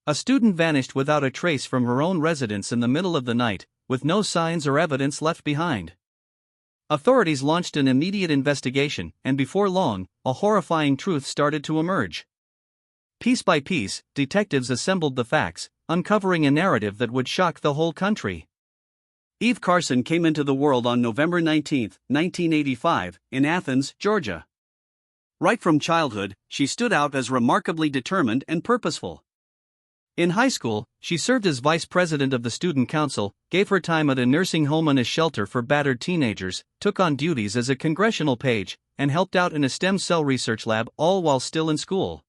A student vanished without a trace from her own residence in the middle of the night, with no signs or evidence left behind. Authorities launched an immediate investigation, and before long, a horrifying truth started to emerge. Piece by piece, detectives assembled the facts, uncovering a narrative that would shock the whole country. Eve Carson came into the world on November 19, 1985, in Athens, Georgia. Right from childhood, she stood out as remarkably determined and purposeful. In high school, she served as vice president of the student council, gave her time at a nursing home and a shelter for battered teenagers, took on duties as a congressional page, and helped out in a stem cell research lab, all while still in school.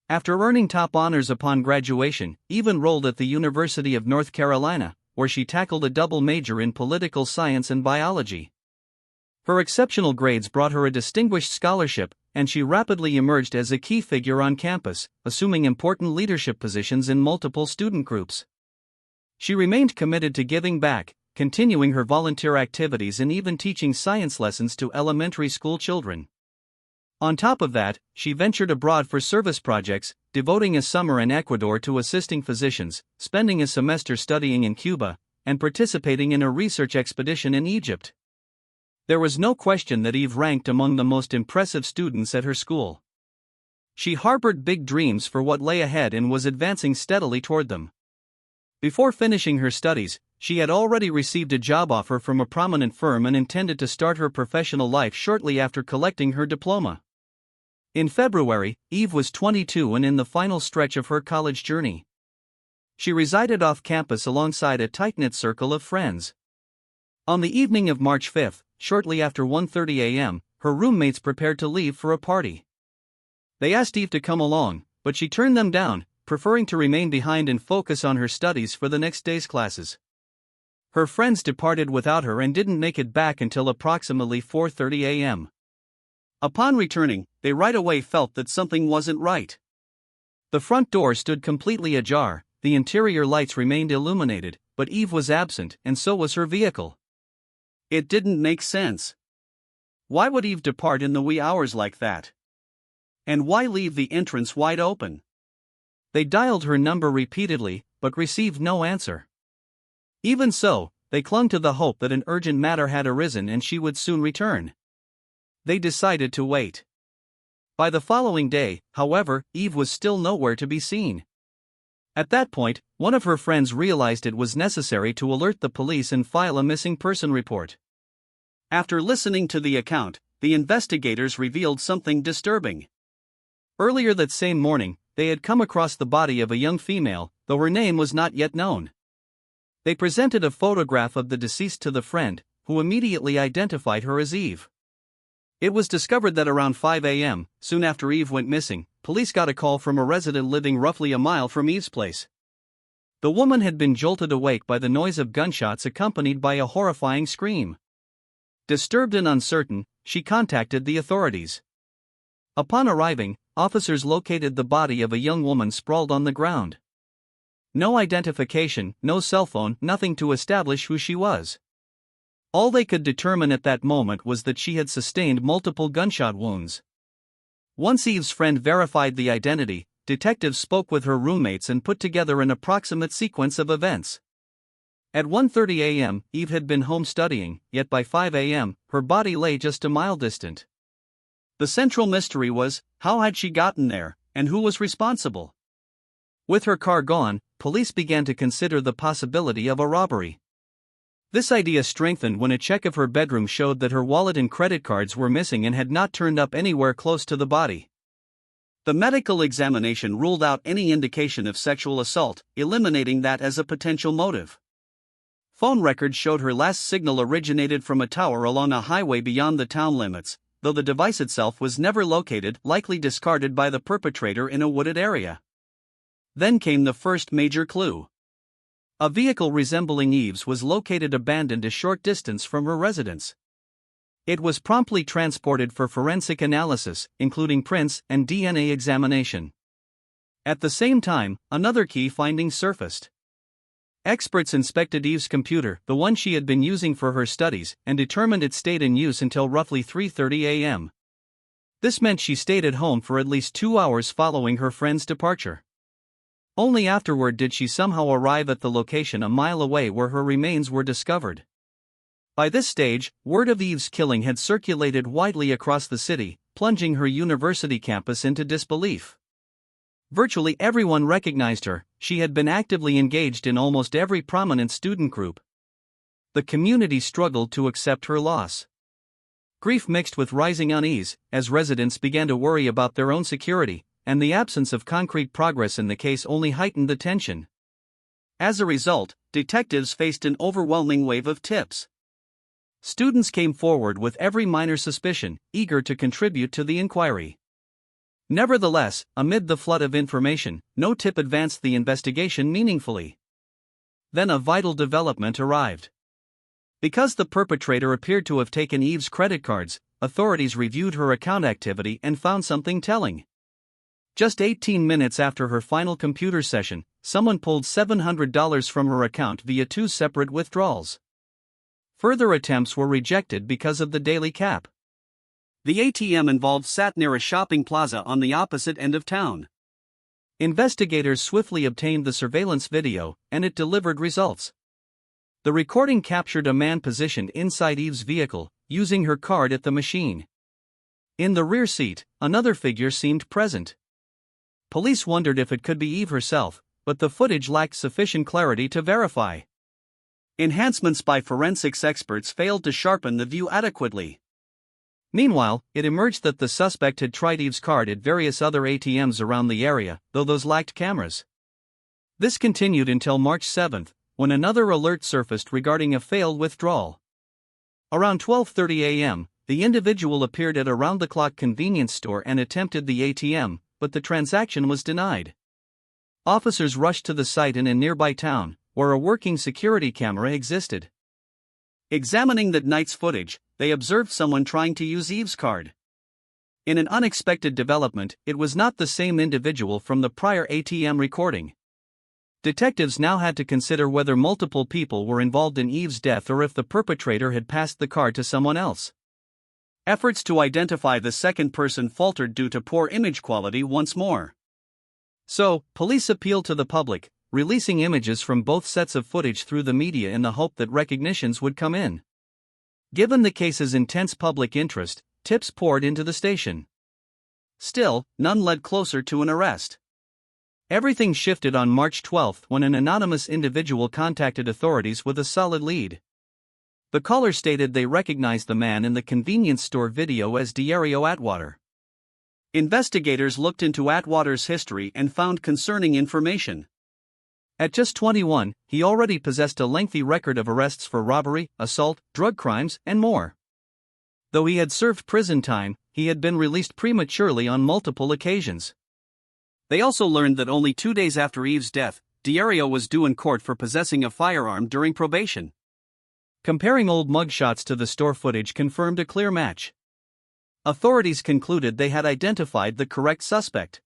After earning top honors upon graduation, Eve enrolled at the University of North Carolina, where she tackled a double major in political science and biology. Her exceptional grades brought her a distinguished scholarship, and she rapidly emerged as a key figure on campus, assuming important leadership positions in multiple student groups. She remained committed to giving back, continuing her volunteer activities and even teaching science lessons to elementary school children. On top of that, she ventured abroad for service projects, devoting a summer in Ecuador to assisting physicians, spending a semester studying in Cuba, and participating in a research expedition in Egypt. There was no question that Eve ranked among the most impressive students at her school. She harbored big dreams for what lay ahead and was advancing steadily toward them. Before finishing her studies, she had already received a job offer from a prominent firm and intended to start her professional life shortly after collecting her diploma. In February, Eve was 22 and in the final stretch of her college journey. She resided off campus alongside a tight-knit circle of friends. On the evening of March 5, shortly after 1:30 a.m., her roommates prepared to leave for a party. They asked Eve to come along, but she turned them down, preferring to remain behind and focus on her studies for the next day's classes. Her friends departed without her and didn't make it back until approximately 4:30 a.m. Upon returning, they right away felt that something wasn't right. The front door stood completely ajar, the interior lights remained illuminated, but Eve was absent, and so was her vehicle. It didn't make sense. Why would Eve depart in the wee hours like that? And why leave the entrance wide open? They dialed her number repeatedly, but received no answer. Even so, they clung to the hope that an urgent matter had arisen and she would soon return. They decided to wait. By the following day, however, Eve was still nowhere to be seen. At that point, one of her friends realized it was necessary to alert the police and file a missing person report. After listening to the account, the investigators revealed something disturbing. Earlier that same morning, they had come across the body of a young female, though her name was not yet known. They presented a photograph of the deceased to the friend, who immediately identified her as Eve. It was discovered that around 5 a.m., soon after Eve went missing, police got a call from a resident living roughly a mile from Eve's place. The woman had been jolted awake by the noise of gunshots accompanied by a horrifying scream. Disturbed and uncertain, she contacted the authorities. Upon arriving, officers located the body of a young woman sprawled on the ground. No identification, no cell phone, nothing to establish who she was. All they could determine at that moment was that she had sustained multiple gunshot wounds. Once Eve's friend verified the identity, detectives spoke with her roommates and put together an approximate sequence of events. At 1:30 a.m., Eve had been home studying, yet by 5 a.m., her body lay just a mile distant. The central mystery was, how had she gotten there, and who was responsible? With her car gone, police began to consider the possibility of a robbery. This idea strengthened when a check of her bedroom showed that her wallet and credit cards were missing and had not turned up anywhere close to the body. The medical examination ruled out any indication of sexual assault, eliminating that as a potential motive. Phone records showed her last signal originated from a tower along a highway beyond the town limits, though the device itself was never located, likely discarded by the perpetrator in a wooded area. Then came the first major clue. A vehicle resembling Eve's was located abandoned a short distance from her residence. It was promptly transported for forensic analysis, including prints and DNA examination. At the same time, another key finding surfaced. Experts inspected Eve's computer, the one she had been using for her studies, and determined it stayed in use until roughly 3:30 a.m. This meant she stayed at home for at least 2 hours following her friend's departure. Only afterward did she somehow arrive at the location a mile away where her remains were discovered. By this stage, word of Eve's killing had circulated widely across the city, plunging her university campus into disbelief. Virtually everyone recognized her. She had been actively engaged in almost every prominent student group. The community struggled to accept her loss. Grief mixed with rising unease, as residents began to worry about their own security, and the absence of concrete progress in the case only heightened the tension. As a result, detectives faced an overwhelming wave of tips. Students came forward with every minor suspicion, eager to contribute to the inquiry. Nevertheless, amid the flood of information, no tip advanced the investigation meaningfully. Then a vital development arrived. Because the perpetrator appeared to have taken Eve's credit cards, authorities reviewed her account activity and found something telling. Just 18 minutes after her final computer session, someone pulled $700 from her account via 2 separate withdrawals. Further attempts were rejected because of the daily cap. The ATM involved sat near a shopping plaza on the opposite end of town. Investigators swiftly obtained the surveillance video, and it delivered results. The recording captured a man positioned inside Eve's vehicle, using her card at the machine. In the rear seat, another figure seemed present. Police wondered if it could be Eve herself, but the footage lacked sufficient clarity to verify. Enhancements by forensics experts failed to sharpen the view adequately. Meanwhile, it emerged that the suspect had tried Eve's card at various other ATMs around the area, though those lacked cameras. This continued until March 7, when another alert surfaced regarding a failed withdrawal. Around 12:30 a.m., the individual appeared at a round-the-clock convenience store and attempted the ATM, but the transaction was denied. Officers rushed to the site in a nearby town, where a working security camera existed. Examining that night's footage, they observed someone trying to use Eve's card. In an unexpected development, it was not the same individual from the prior ATM recording. Detectives now had to consider whether multiple people were involved in Eve's death or if the perpetrator had passed the card to someone else. Efforts to identify the second person faltered due to poor image quality once more. So, police appealed to the public, releasing images from both sets of footage through the media in the hope that recognitions would come in. Given the case's intense public interest, tips poured into the station. Still, none led closer to an arrest. Everything shifted on March 12 when an anonymous individual contacted authorities with a solid lead. The caller stated they recognized the man in the convenience store video as Diario Atwater. Investigators looked into Atwater's history and found concerning information. At just 21, he already possessed a lengthy record of arrests for robbery, assault, drug crimes, and more. Though he had served prison time, he had been released prematurely on multiple occasions. They also learned that only 2 days after Eve's death, Diario was due in court for possessing a firearm during probation. Comparing old mugshots to the store footage confirmed a clear match. Authorities concluded they had identified the correct suspect.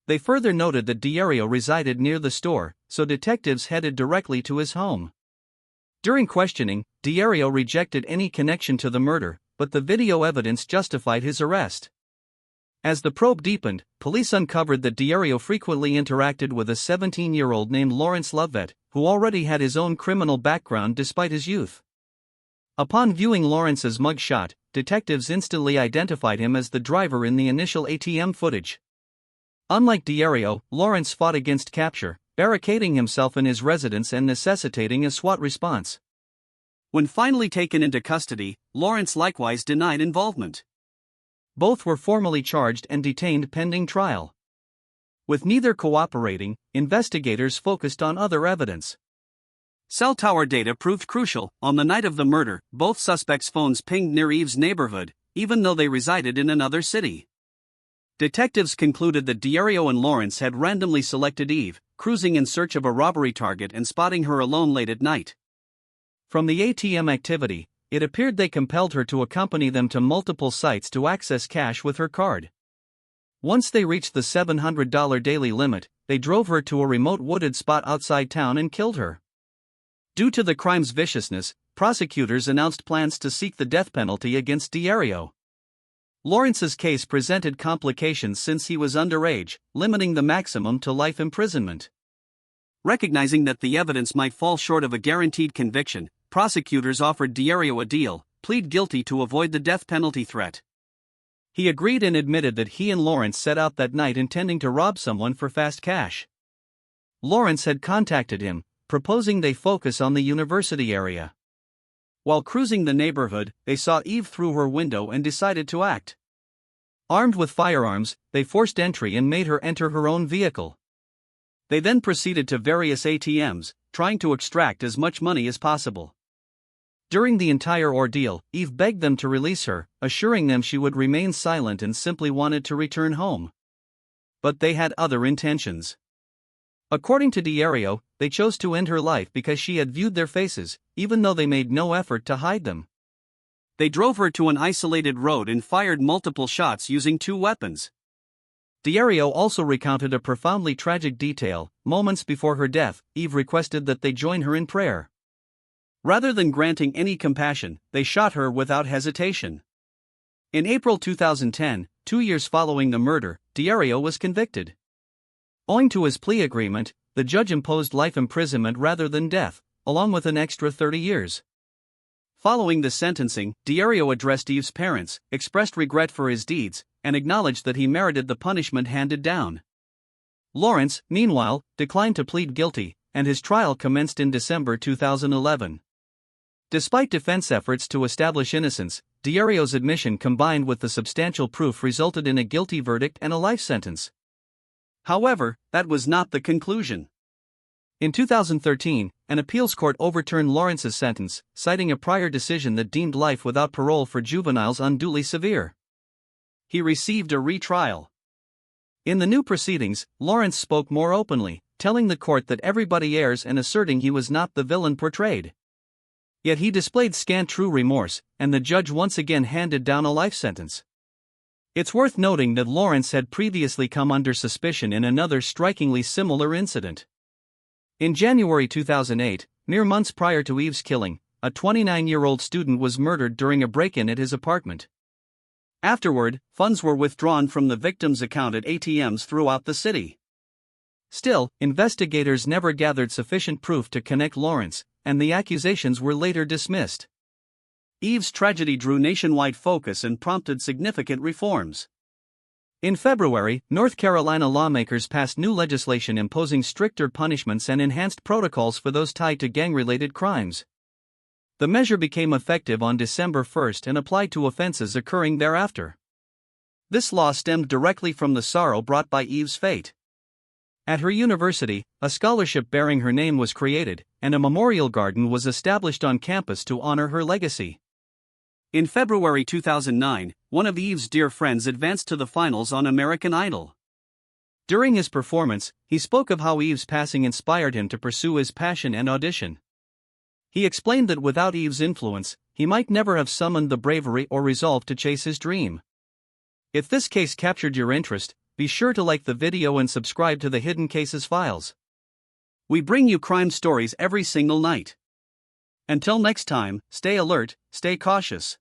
They further noted that Diario resided near the store, so detectives headed directly to his home. During questioning, Diario rejected any connection to the murder, but the video evidence justified his arrest. As the probe deepened, police uncovered that Diario frequently interacted with a 17-year-old named Lawrence Lovett, who already had his own criminal background despite his youth. Upon viewing Lawrence's mugshot, detectives instantly identified him as the driver in the initial ATM footage. Unlike Diario, Lawrence fought against capture, barricading himself in his residence and necessitating a SWAT response. When finally taken into custody, Lawrence likewise denied involvement. Both were formally charged and detained pending trial. With neither cooperating, investigators focused on other evidence. Cell tower data proved crucial. On the night of the murder, both suspects' phones pinged near Eve's neighborhood, even though they resided in another city. Detectives concluded that Diario and Lawrence had randomly selected Eve, cruising in search of a robbery target and spotting her alone late at night. From the ATM activity, it appeared they compelled her to accompany them to multiple sites to access cash with her card. Once they reached the $700 daily limit, they drove her to a remote wooded spot outside town and killed her. Due to the crime's viciousness, prosecutors announced plans to seek the death penalty against Diario. Lawrence's case presented complications since he was underage, limiting the maximum to life imprisonment. Recognizing that the evidence might fall short of a guaranteed conviction, prosecutors offered Diario a deal: plead guilty to avoid the death penalty threat. He agreed and admitted that he and Lawrence set out that night intending to rob someone for fast cash. Lawrence had contacted him, proposing they focus on the university area. While cruising the neighborhood, they saw Eve through her window and decided to act. Armed with firearms, they forced entry and made her enter her own vehicle. They then proceeded to various ATMs, trying to extract as much money as possible. During the entire ordeal, Eve begged them to release her, assuring them she would remain silent and simply wanted to return home. But they had other intentions. According to Diario, they chose to end her life because she had viewed their faces, even though they made no effort to hide them. They drove her to an isolated road and fired multiple shots using 2 weapons. Diario also recounted a profoundly tragic detail: moments before her death, Eve requested that they join her in prayer. Rather than granting any compassion, they shot her without hesitation. In April 2010, 2 years following the murder, Diario was convicted. Owing to his plea agreement, the judge imposed life imprisonment rather than death, along with an extra 30 years. Following the sentencing, Diario addressed Eve's parents, expressed regret for his deeds, and acknowledged that he merited the punishment handed down. Lawrence, meanwhile, declined to plead guilty, and his trial commenced in December 2011. Despite defense efforts to establish innocence, Diario's admission combined with the substantial proof resulted in a guilty verdict and a life sentence. However, that was not the conclusion. In 2013, an appeals court overturned Lawrence's sentence, citing a prior decision that deemed life without parole for juveniles unduly severe. He received a retrial. In the new proceedings, Lawrence spoke more openly, telling the court that everybody errs and asserting he was not the villain portrayed. Yet he displayed scant true remorse, and the judge once again handed down a life sentence. It's worth noting that Lawrence had previously come under suspicion in another strikingly similar incident. In January 2008, mere months prior to Eve's killing, a 29-year-old student was murdered during a break-in at his apartment. Afterward, funds were withdrawn from the victim's account at ATMs throughout the city. Still, investigators never gathered sufficient proof to connect Lawrence, and the accusations were later dismissed. Eve's tragedy drew nationwide focus and prompted significant reforms. In February, North Carolina lawmakers passed new legislation imposing stricter punishments and enhanced protocols for those tied to gang-related crimes. The measure became effective on December 1 and applied to offenses occurring thereafter. This law stemmed directly from the sorrow brought by Eve's fate. At her university, a scholarship bearing her name was created, and a memorial garden was established on campus to honor her legacy. In February 2009, one of Eve's dear friends advanced to the finals on American Idol. During his performance, he spoke of how Eve's passing inspired him to pursue his passion and audition. He explained that without Eve's influence, he might never have summoned the bravery or resolve to chase his dream. If this case captured your interest, be sure to like the video and subscribe to the Hidden Cases files. We bring you crime stories every single night. Until next time, stay alert, stay cautious.